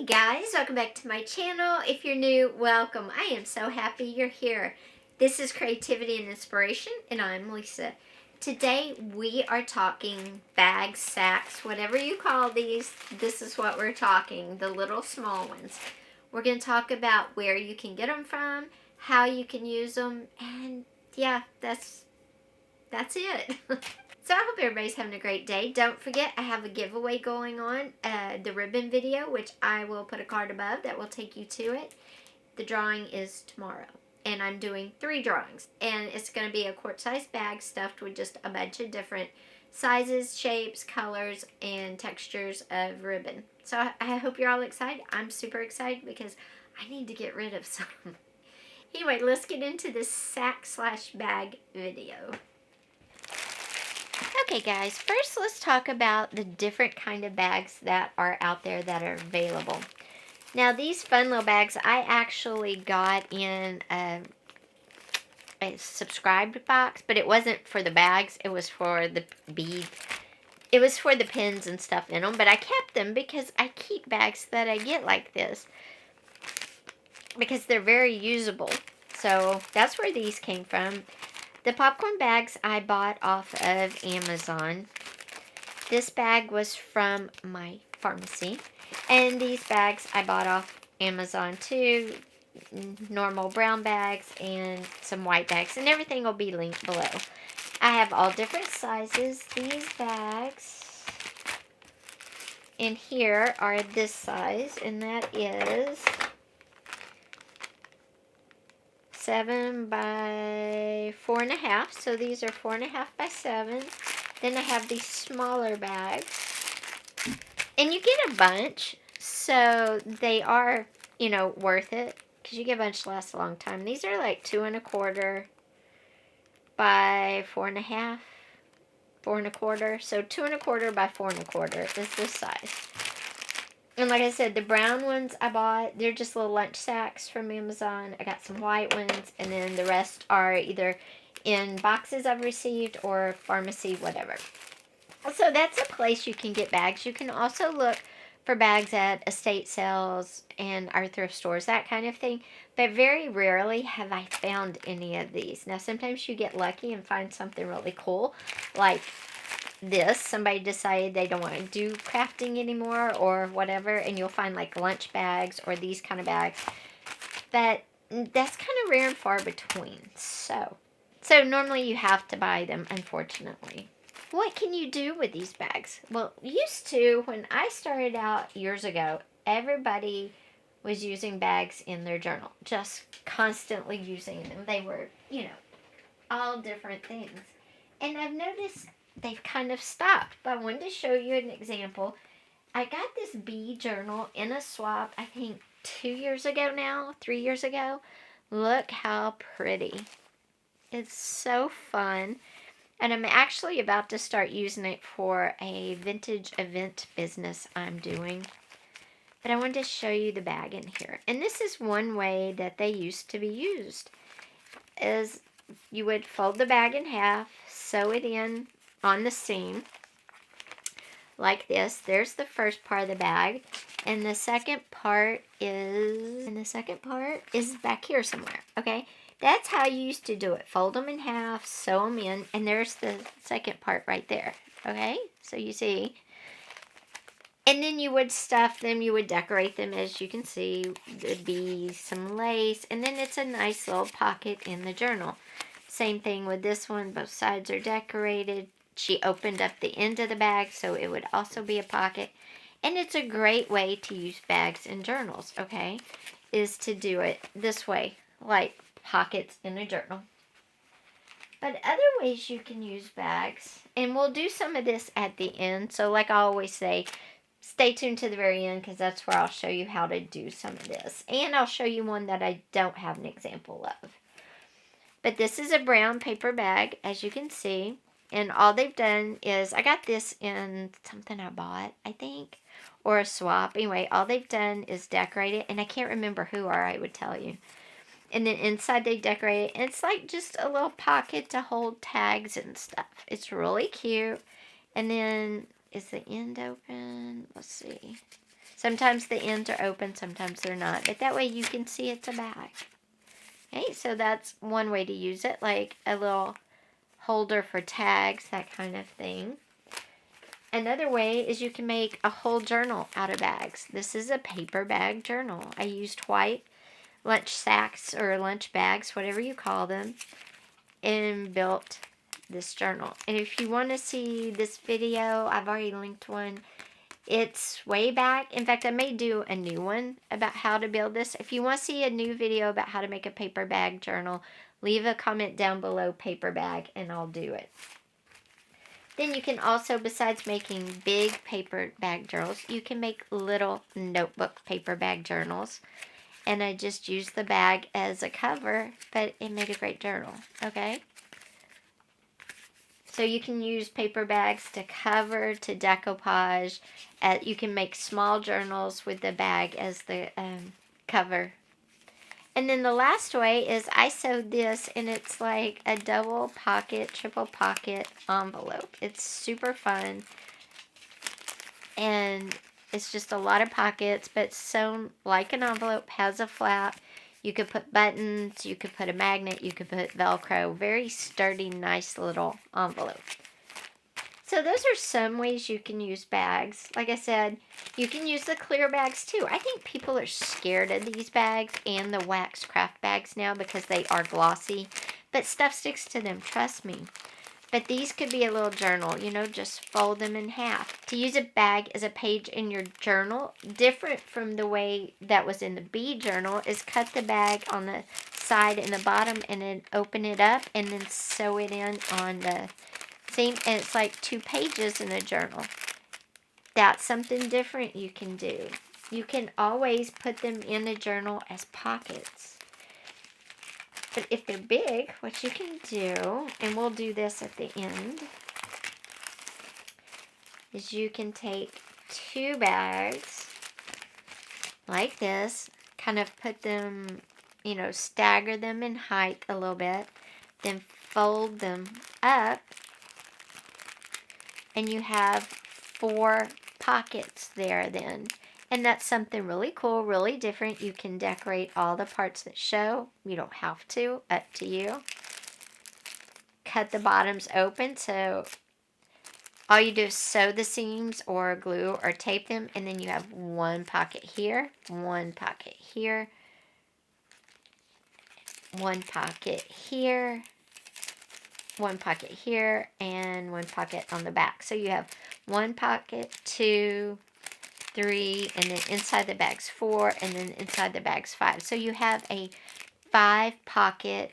Hey guys, welcome back to my channel. If you're new, welcome. I am so happy you're here. This is Creativity and Inspiration, and I'm Lisa. Today we are talking bags, sacks, whatever you call these. This is what we're talking, the little small ones. We're going to talk about where you can get them from, how you can use them, and yeah, that's it. So I hope everybody's having a great day. Don't forget, I have a giveaway going on, the ribbon video, which I will put a card above that will take you to it. The drawing is tomorrow, and I'm doing 3 drawings, and it's going to be a quart-sized bag stuffed with just a bunch of different sizes, shapes, colors, and textures of ribbon. So I hope you're all excited. I'm super excited because I need to get rid of some. Anyway, let's get into this sack/bag video. Okay guys, first let's talk about the different kind of bags that are out there that are available. Now these fun little bags I actually got in a subscribed box, but it wasn't for the bags, it was for the bead. It was for the pins and stuff in them, but I kept them because I keep bags that I get like this because they're very usable. So that's where these came from. The popcorn bags I bought off of Amazon. This bag was from my pharmacy. And these bags I bought off Amazon too. Normal brown bags and some white bags. And everything will be linked below. I have all different sizes. These bags in here are this size. And that is 7 by 4.5, so these are 4.5 by 7. Then I have these smaller bags, and you get a bunch, so they are, worth it, because you get a bunch that last a long time. These are like 2.25 by 4.5, 4.25, so 2.25 by 4.25 is this size. And like I said, the brown ones I bought, they're just little lunch sacks from Amazon. I got some white ones, and then the rest are either in boxes I've received or pharmacy, whatever. So that's a place you can get bags. You can also look for bags at estate sales and our thrift stores, that kind of thing. But very rarely have I found any of these. Now, sometimes you get lucky and find something really cool, like this. Somebody decided they don't want to do crafting anymore or whatever, and you'll find like lunch bags or these kind of bags, but that's kind of rare and far between. So normally you have to buy them, unfortunately. What can you do with these bags? Well, used to, when I started out years ago, everybody was using bags in their journal, just constantly using them. They were, all different things, and I've noticed they've kind of stopped. But I wanted to show you an example. I got this bee journal in a swap, I think 2 years ago now, 3 years ago. Look how pretty. It's so fun. And I'm actually about to start using it for a vintage event business I'm doing. But I wanted to show you the bag in here. And this is one way that they used to be used. Is you would fold the bag in half, sew it in on the seam like this. There's the first part of the bag, and the second part is back here somewhere. Okay, that's how you used to do it. Fold them in half, sew them in, and there's the second part right there. Okay, so you see, and then you would stuff them, you would decorate them, as you can see. There'd be some lace, and then it's a nice little pocket in the journal. Same thing with this one, both sides are decorated. She opened up the end of the bag, so it would also be a pocket. And it's a great way to use bags in journals, okay, is to do it this way, like pockets in a journal. But other ways you can use bags, and we'll do some of this at the end, so like I always say, stay tuned to the very end, because that's where I'll show you how to do some of this. And I'll show you one that I don't have an example of. But this is a brown paper bag, as you can see. And all they've done is, I got this in something I bought, I think, or a swap. Anyway, all they've done is decorate it, and I can't remember who, or I would tell you. And then inside they decorate it, and it's like just a little pocket to hold tags and stuff. It's really cute. And then, is the end open? Let's see. Sometimes the ends are open, sometimes they're not. But that way you can see it's a bag. Okay, so that's one way to use it, like a little holder for tags, that kind of thing. Another way is you can make a whole journal out of bags. This is a paper bag journal. I used white lunch sacks or lunch bags, whatever you call them, and built this journal. And if you want to see this video, I've already linked one. It's way back. In fact, I may do a new one about how to build this. If you want to see a new video about how to make a paper bag journal, leave a comment down below, paper bag, and I'll do it. Then you can also, besides making big paper bag journals, you can make little notebook paper bag journals. And I just used the bag as a cover, but it made a great journal, okay? So you can use paper bags to cover, to decoupage. You can make small journals with the bag as the cover. And then the last way is I sewed this, and it's like a double pocket, triple pocket envelope. It's super fun. And it's just a lot of pockets, but sewn like an envelope, has a flap. You could put buttons, you could put a magnet, you could put Velcro. Very sturdy, nice little envelope. So those are some ways you can use bags. Like I said, you can use the clear bags too. I think people are scared of these bags and the wax craft bags now because they are glossy. But stuff sticks to them, trust me. But these could be a little journal, you know, just fold them in half. To use a bag as a page in your journal, different from the way that was in the bee journal, is cut the bag on the side and the bottom and then open it up and then sew it in on the seam. And it's like 2 pages in the journal. That's something different you can do. You can always put them in the journal as pockets. But if they're big, what you can do, and we'll do this at the end, is you can take 2 bags like this, kind of put them, you know, stagger them in height a little bit, then fold them up, and you have 4 pockets there then. And that's something really cool, really different. You can decorate all the parts that show. You don't have to, up to you. Cut the bottoms open, so all you do is sew the seams or glue or tape them, and then you have 1 pocket here, 1 pocket here, 1 pocket here, 1 pocket here, and 1 pocket on the back. So you have 1 pocket, 2, 3, and then inside the bag's 4, and then inside the bag's 5. So you have a 5 pocket.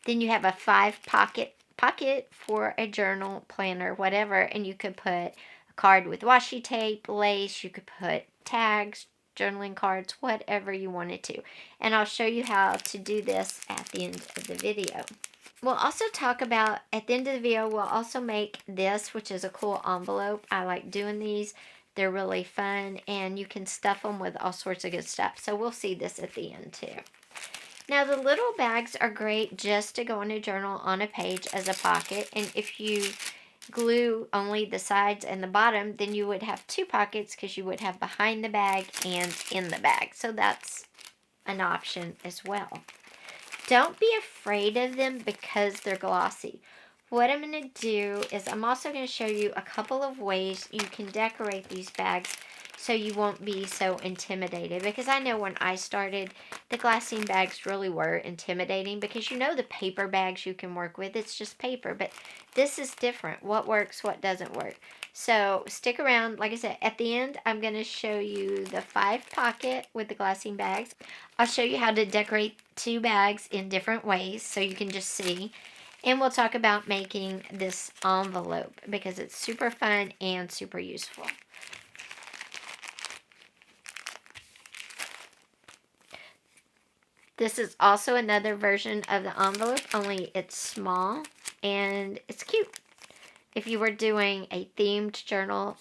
Then you have a 5 pocket for a journal, planner, whatever, and you could put a card with washi tape, lace, you could put tags, journaling cards, whatever you wanted to. And I'll show you how to do this at the end of the video. We'll also talk about, at the end of the video, we'll also make this, which is a cool envelope. I like doing these. They're really fun, and you can stuff them with all sorts of good stuff. So we'll see this at the end, too. Now, the little bags are great just to go in a journal on a page as a pocket. And if you glue only the sides and the bottom, then you would have 2 pockets because you would have behind the bag and in the bag. So that's an option as well. Don't be afraid of them because they're glossy. What I'm going to do is I'm also going to show you a couple of ways you can decorate these bags so you won't be so intimidated. Because I know when I started, the glassine bags really were intimidating because you know the paper bags you can work with, it's just paper. But this is different. What works, what doesn't work. So stick around. Like I said, at the end, I'm going to show you the 5 pocket with the glassine bags. I'll show you how to decorate 2 bags in different ways so you can just see. And we'll talk about making this envelope because it's super fun and super useful. This is also another version of the envelope, only it's small and it's cute. If you were doing a themed journal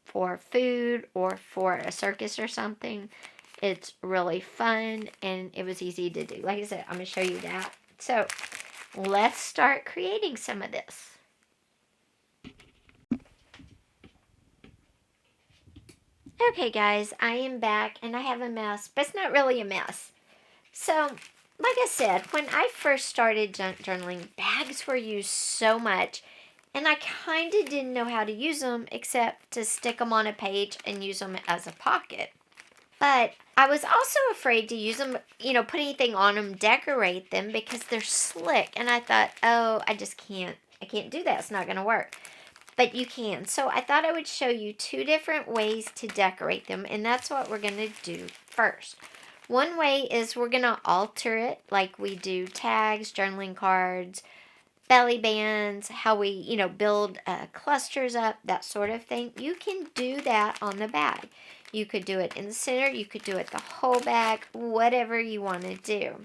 for food or for a circus or something, it's really fun and it was easy to do. Like I said, I'm going to show you that. So let's start creating some of this. Okay guys, I am back and I have a mess, but it's not really a mess. So, like I said, when I first started journaling, bags were used so much and I kind of didn't know how to use them except to stick them on a page and use them as a pocket. But I was also afraid to use them, put anything on them, decorate them because they're slick. And I thought, oh, I can't do that. It's not going to work. But you can. So I thought I would show you two different ways to decorate them, and that's what we're going to do first. One way is we're going to alter it like we do tags, journaling cards, belly bands, how we, build clusters up, that sort of thing. You can do that on the bag. You could do it in the center, you could do it the whole bag, whatever you want to do.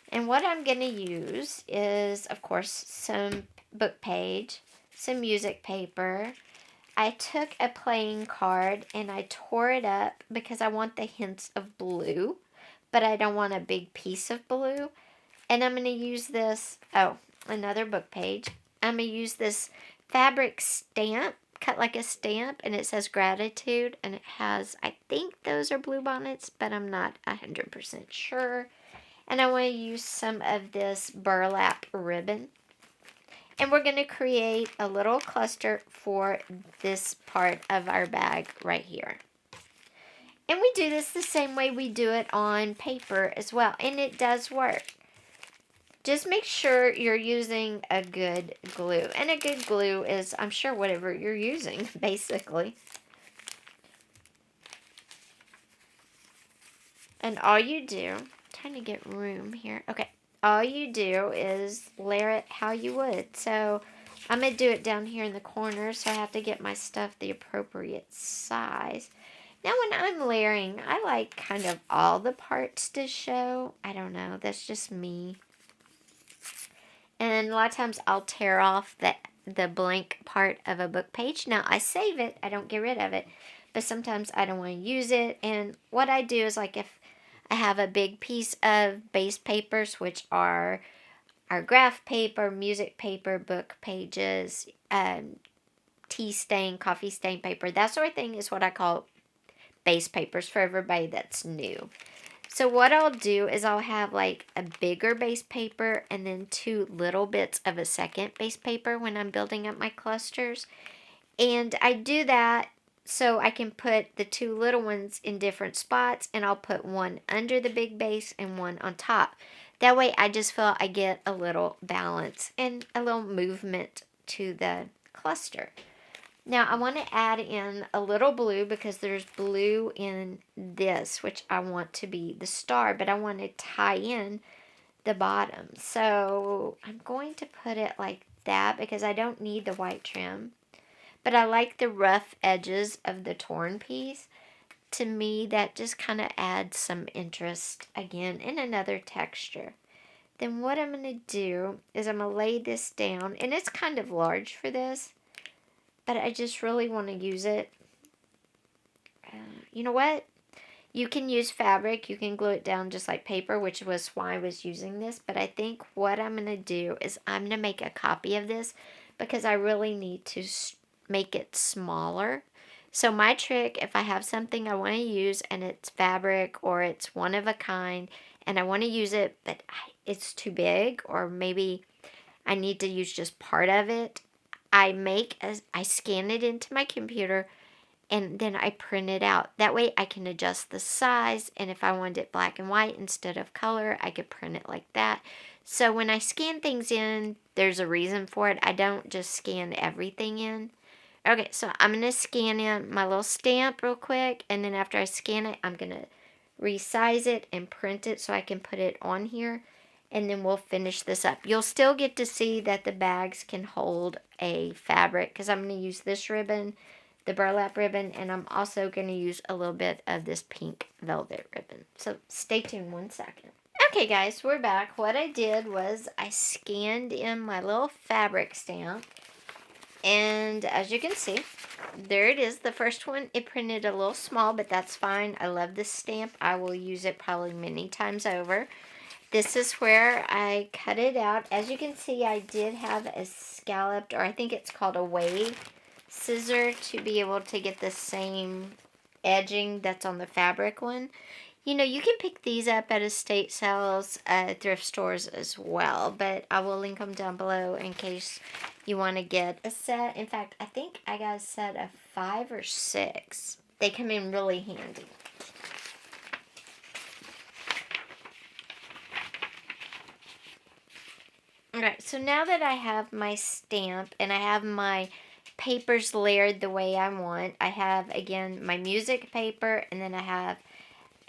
And what I'm going to use is, of course, some book page, some music paper. I took a playing card and I tore it up because I want the hints of blue, but I don't want a big piece of blue. And I'm going to use this, another book page. I'm going to use this fabric stamp, cut like a stamp, and it says gratitude, and it has, I think those are blue bonnets, but I'm not 100% sure. And I want to use some of this burlap ribbon. And we're going to create a little cluster for this part of our bag right here. And we do this the same way we do it on paper as well, and it does work. Just make sure you're using a good glue. And a good glue is, I'm sure, whatever you're using, basically. And all you do, I'm trying to get room here. Okay, all you do is layer it how you would. So I'm going to do it down here in the corner, so I have to get my stuff the appropriate size. Now when I'm layering, I like kind of all the parts to show. I don't know, that's just me. And a lot of times I'll tear off the blank part of a book page. Now I save it, I don't get rid of it, but sometimes I don't want to use it. And what I do is, like, if I have a big piece of base papers, which are our graph paper, music paper, book pages, tea stain, coffee stain paper, that sort of thing is what I call base papers for everybody that's new. So what I'll do is I'll have like a bigger base paper and then two little bits of a second base paper when I'm building up my clusters. And I do that so I can put the two little ones in different spots, and I'll put one under the big base and one on top. That way I just feel I get a little balance and a little movement to the cluster. Now I want to add in a little blue because there's blue in this, which I want to be the star, but I want to tie in the bottom. So I'm going to put it like that because I don't need the white trim, but I like the rough edges of the torn piece. To me, that just kind of adds some interest again in another texture. Then what I'm going to do is I'm going to lay this down, and it's kind of large for this, but I just really want to use it. You know what? You can use fabric. You can glue it down just like paper, which was why I was using this. But I think what I'm going to do is I'm going to make a copy of this because I really need to make it smaller. So my trick, if I have something I want to use and it's fabric or it's one of a kind and I want to use it, but it's too big, or maybe I need to use just part of it, I scan it into my computer and then I print it out. That way I can adjust the size, and if I wanted it black and white instead of color, I could print it like that. So when I scan things in, there's a reason for it. I don't just scan everything in. Okay, so I'm going to scan in my little stamp real quick, and then after I scan it, I'm going to resize it and print it so I can put it on here. And then we'll finish this up. You'll still get to see that the bags can hold a fabric because I'm going to use this ribbon, the burlap ribbon, and I'm also going to use a little bit of this pink velvet ribbon. So stay tuned 1 second. Okay guys, we're back. What I did was I scanned in my little fabric stamp, and as you can see, there it is. The first one, it printed a little small, but that's fine. I love this stamp. I will use it probably many times over. This is where I cut it out. As you can see, I did have a scalloped, or I think it's called a wave scissor, to be able to get the same edging that's on the fabric one. You know, you can pick these up at estate sales, thrift stores as well, but I will link them down below in case you want to get a set. In fact, I think I got a set of 5 or 6. They come in really handy. Alright, so now that I have my stamp and I have my papers layered the way I want, I have, again, my music paper, and then I have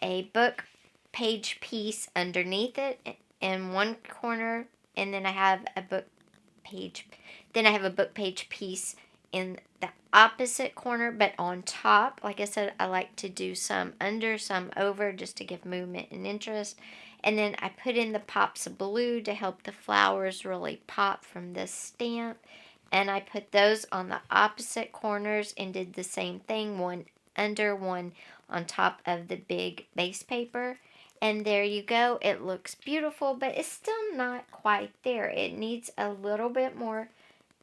a book page piece underneath it in one corner, and then I have a book page piece in the opposite corner, but on top. Like I said, I like to do some under, some over, just to give movement and interest. And then I put in the pops of blue to help the flowers really pop from this stamp. And I put those on the opposite corners and did the same thing, one under, one on top of the big base paper. And there you go. It looks beautiful, but it's still not quite there. It needs a little bit more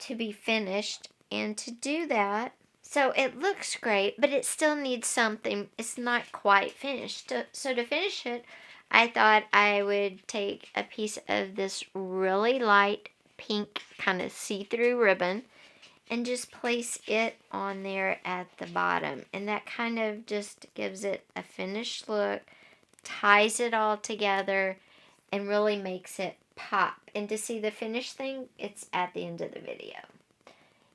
to be finished. And to do that, so it looks great, but it still needs something. It's not quite finished. So to finish it, I thought I would take a piece of this really light pink kind of see-through ribbon and just place it on there at the bottom. And that kind of just gives it a finished look, ties it all together, and really makes it pop. And to see the finished thing, it's at the end of the video.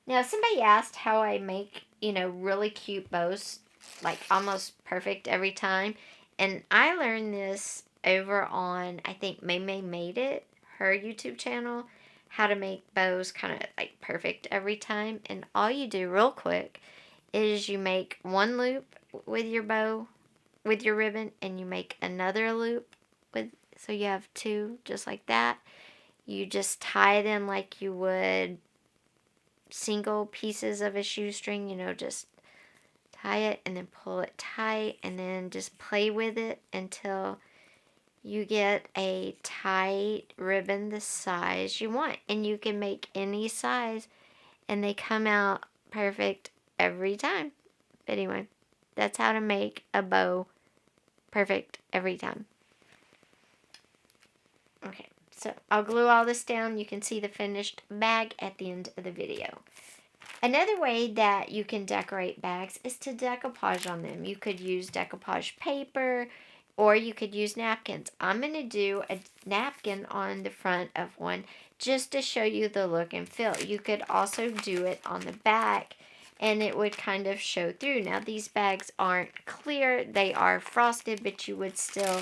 Now, somebody asked how I make, really cute bows, like almost perfect every time. And I learned this over on, I think May Made It, her YouTube channel, how to make bows kind of like perfect every time. And all you do real quick is you make one loop with your bow, with your ribbon, and you make another loop so you have 2 just like that. You just tie them like you would single pieces of a shoestring, just tie it and then pull it tight, and then just play with it until you get a tight ribbon the size you want. And you can make any size and they come out perfect every time. But anyway, that's how to make a bow perfect every time. Okay, so I'll glue all this down. You can see the finished bag at the end of the video. Another way that you can decorate bags is to decoupage on them. You could use decoupage paper, or you could use napkins. I'm going to do a napkin on the front of one just to show you the look and feel. You could also do it on the back, and it would kind of show through. Now, these bags aren't clear. They are frosted, but you would still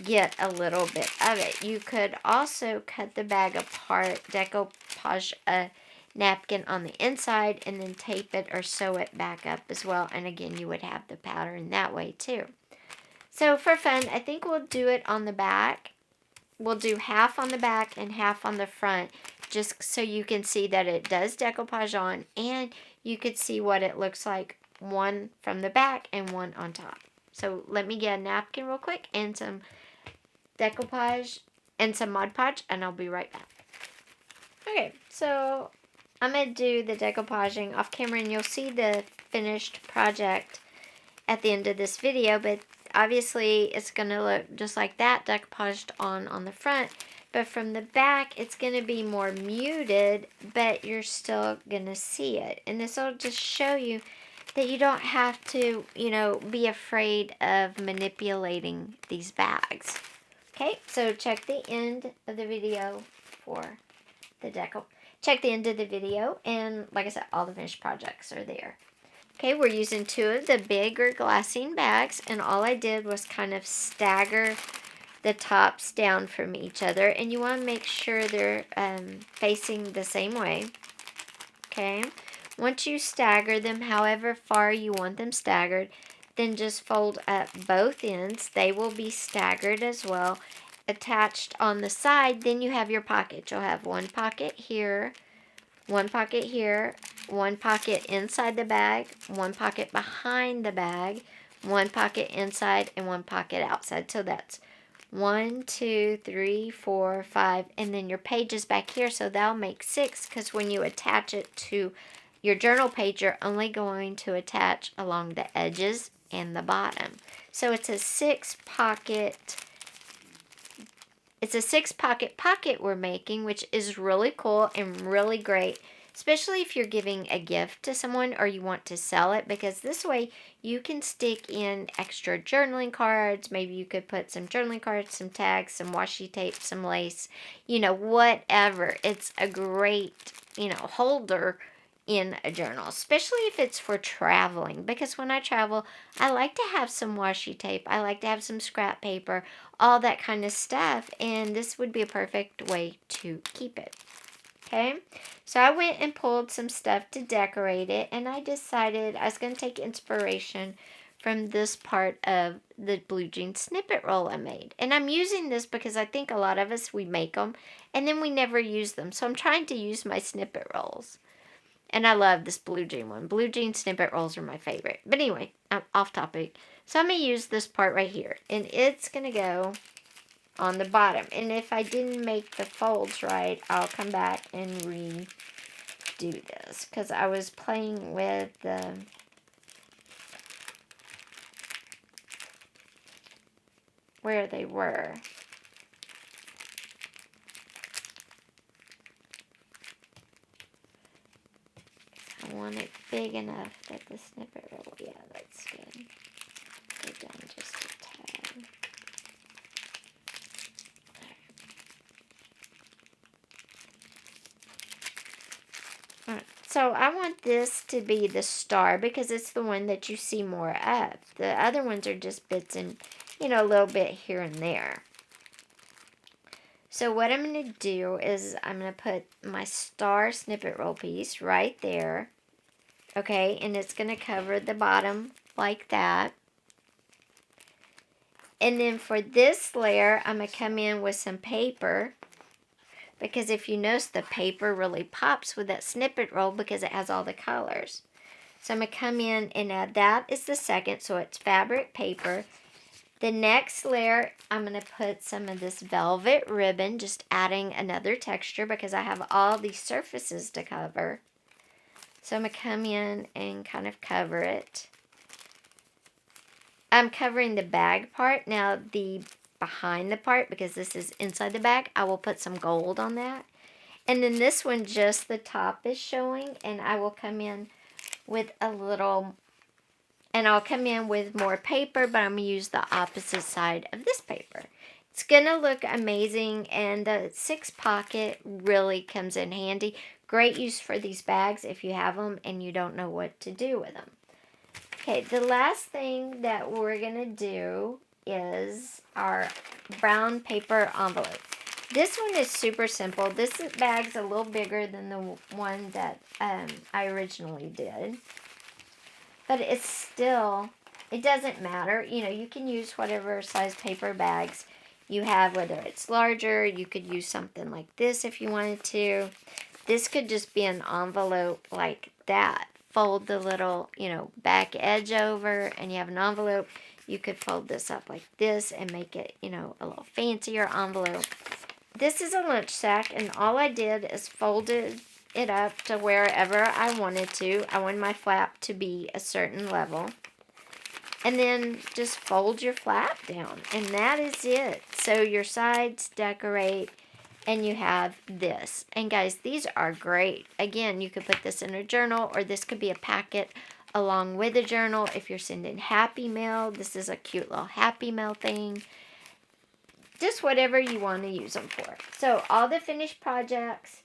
get a little bit of it. You could also cut the bag apart, decoupage a napkin on the inside, and then tape it or sew it back up as well. And again, you would have the pattern that way too. So for fun, I think we'll do it on the back. We'll do half on the back and half on the front, just so you can see that it does decoupage on, and you could see what it looks like, one from the back and one on top. So let me get a napkin real quick and some decoupage and some Mod Podge, and I'll be right back. Okay, so I'm going to do the decoupaging off camera, and you'll see the finished project at the end of this video, but obviously it's going to look just like that, decoupaged on the front, but from the back it's going to be more muted, but you're still going to see it. And this will just show you that you don't have to, be afraid of manipulating these bags. Okay, so check the end of the video for the deco. Check the end of the video, and like I said, all the finished projects are there. Okay, we're using 2 of the bigger glassine bags, and all I did was kind of stagger the tops down from each other, and you want to make sure they're facing the same way. Okay, once you stagger them however far you want them staggered, then just fold up both ends. They will be staggered as well, attached on the side. Then you have your pocket. You'll have one pocket here, one pocket here, one pocket inside the bag, one pocket behind the bag, one pocket inside, and one pocket outside. So that's 1, 2, 3, 4, 5, and then your page is back here, so that'll make 6, because when you attach it to your journal page, you're only going to attach along the edges and the bottom. So it's a 6-pocket. It's a 6-pocket pocket we're making, which is really cool and really great, especially if you're giving a gift to someone or you want to sell it, because this way you can stick in extra journaling cards. Maybe you could put some journaling cards, some tags, some washi tape, some lace, whatever. It's a great, holder in a journal, especially if it's for traveling, because when I travel, I like to have some washi tape. I like to have some scrap paper, all that kind of stuff, and this would be a perfect way to keep it. Okay, so I went and pulled some stuff to decorate it, and I decided I was going to take inspiration from this part of the blue jean snippet roll I made. And I'm using this because I think a lot of us, we make them and then we never use them. So I'm trying to use my snippet rolls. And I love this blue jean one. Blue jean snippet rolls are my favorite. But anyway, I'm off topic. So I'm going to use this part right here. And it's going to go on the bottom. And if I didn't make the folds right, I'll come back and redo this. Because I was playing with where they were. I want it big enough that the snippet roll, yeah, that's good. Go down just a tad. Alright, so I want this to be the star because it's the one that you see more of. The other ones are just bits and, a little bit here and there. So what I'm going to do is I'm going to put my star snippet roll piece right there. Okay, and it's going to cover the bottom like that. And then for this layer, I'm going to come in with some paper. Because if you notice, the paper really pops with that snippet roll because it has all the colors. So I'm going to come in and add that is the second, so it's fabric paper. The next layer, I'm going to put some of this velvet ribbon, just adding another texture because I have all these surfaces to cover. So I'm going to come in and kind of cover it. I'm covering the bag part. Now the behind the part, because this is inside the bag, I will put some gold on that. And then this one, just the top is showing, and I will come in with a little, and I'll come in with more paper, but I'm going to use the opposite side of this paper. It's going to look amazing, and the 6-pocket really comes in handy. Great use for these bags if you have them and you don't know what to do with them. Okay, the last thing that we're going to do is our brown paper envelope. This one is super simple. This bag's a little bigger than the one that I originally did. But it's still, it doesn't matter. You can use whatever size paper bags you have, whether it's larger. You could use something like this if you wanted to. This could just be an envelope like that. Fold the little, back edge over and you have an envelope. You could fold this up like this and make it, a little fancier envelope. This is a lunch sack, and all I did is folded it up to wherever I wanted to. I wanted my flap to be a certain level. And then just fold your flap down, and that is it. So your sides decorate, and you have this. And guys, these are great. Again, you could put this in a journal, or this could be a packet along with a journal. If you're sending Happy Mail, this is a cute little Happy Mail thing. Just whatever you want to use them for. So all the finished projects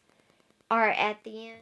are at the end.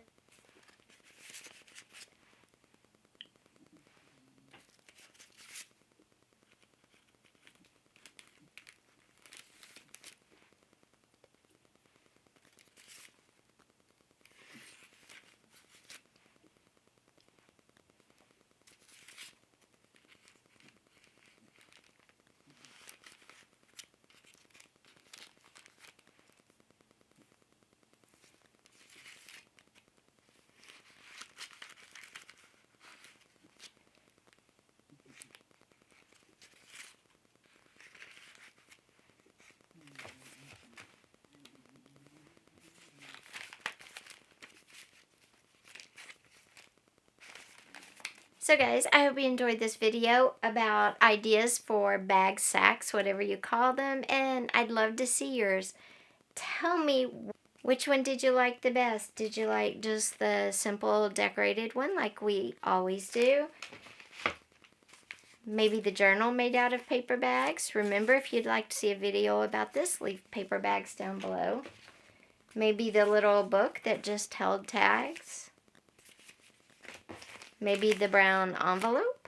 So guys, I hope you enjoyed this video about ideas for bag sacks, whatever you call them, and I'd love to see yours. Tell me, which one did you like the best? Did you like just the simple decorated one like we always do? Maybe the journal made out of paper bags? Remember, if you'd like to see a video about this, leave paper bags down below. Maybe the little book that just held tags? Maybe the brown envelope?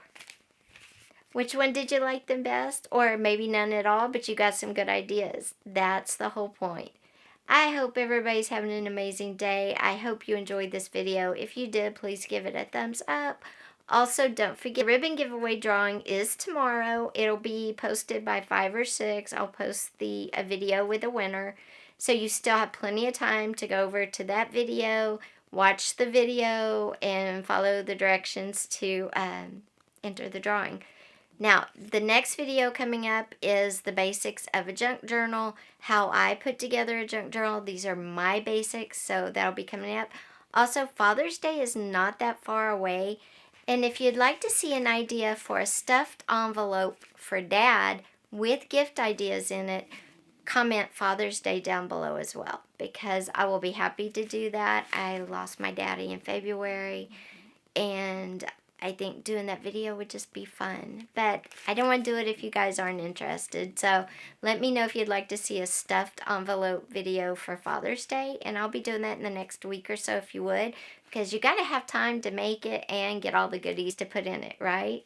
Which one did you like the best? Or maybe none at all, but you got some good ideas. That's the whole point. I hope everybody's having an amazing day. I hope you enjoyed this video. If you did, please give it a thumbs up. Also, don't forget, the ribbon giveaway drawing is tomorrow. It'll be posted by 5 or 6. I'll post a video with the winner. So you still have plenty of time to go over to that video, watch the video, and follow the directions to enter the drawing. Now, the next video coming up is the basics of a junk journal, how I put together a junk journal. These are my basics, so that'll be coming up. Also, Father's Day is not that far away, and if you'd like to see an idea for a stuffed envelope for Dad with gift ideas in it, comment Father's Day down below as well, because I will be happy to do that. I lost my daddy in February, and I think doing that video would just be fun. But I don't want to do it if you guys aren't interested. So let me know if you'd like to see a stuffed envelope video for Father's Day. And I'll be doing that in the next week or so if you would. Because you got to have time to make it and get all the goodies to put in it, right?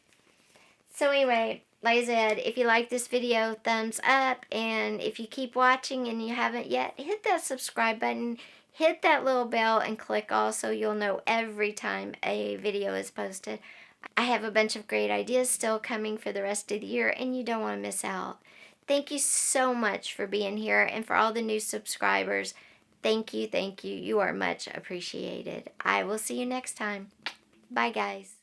So anyway, like I said, if you like this video, thumbs up. And if you keep watching and you haven't yet, hit that subscribe button. Hit that little bell and click all so you'll know every time a video is posted. I have a bunch of great ideas still coming for the rest of the year, and you don't want to miss out. Thank you so much for being here, and for all the new subscribers, thank you, thank you. You are much appreciated. I will see you next time. Bye, guys.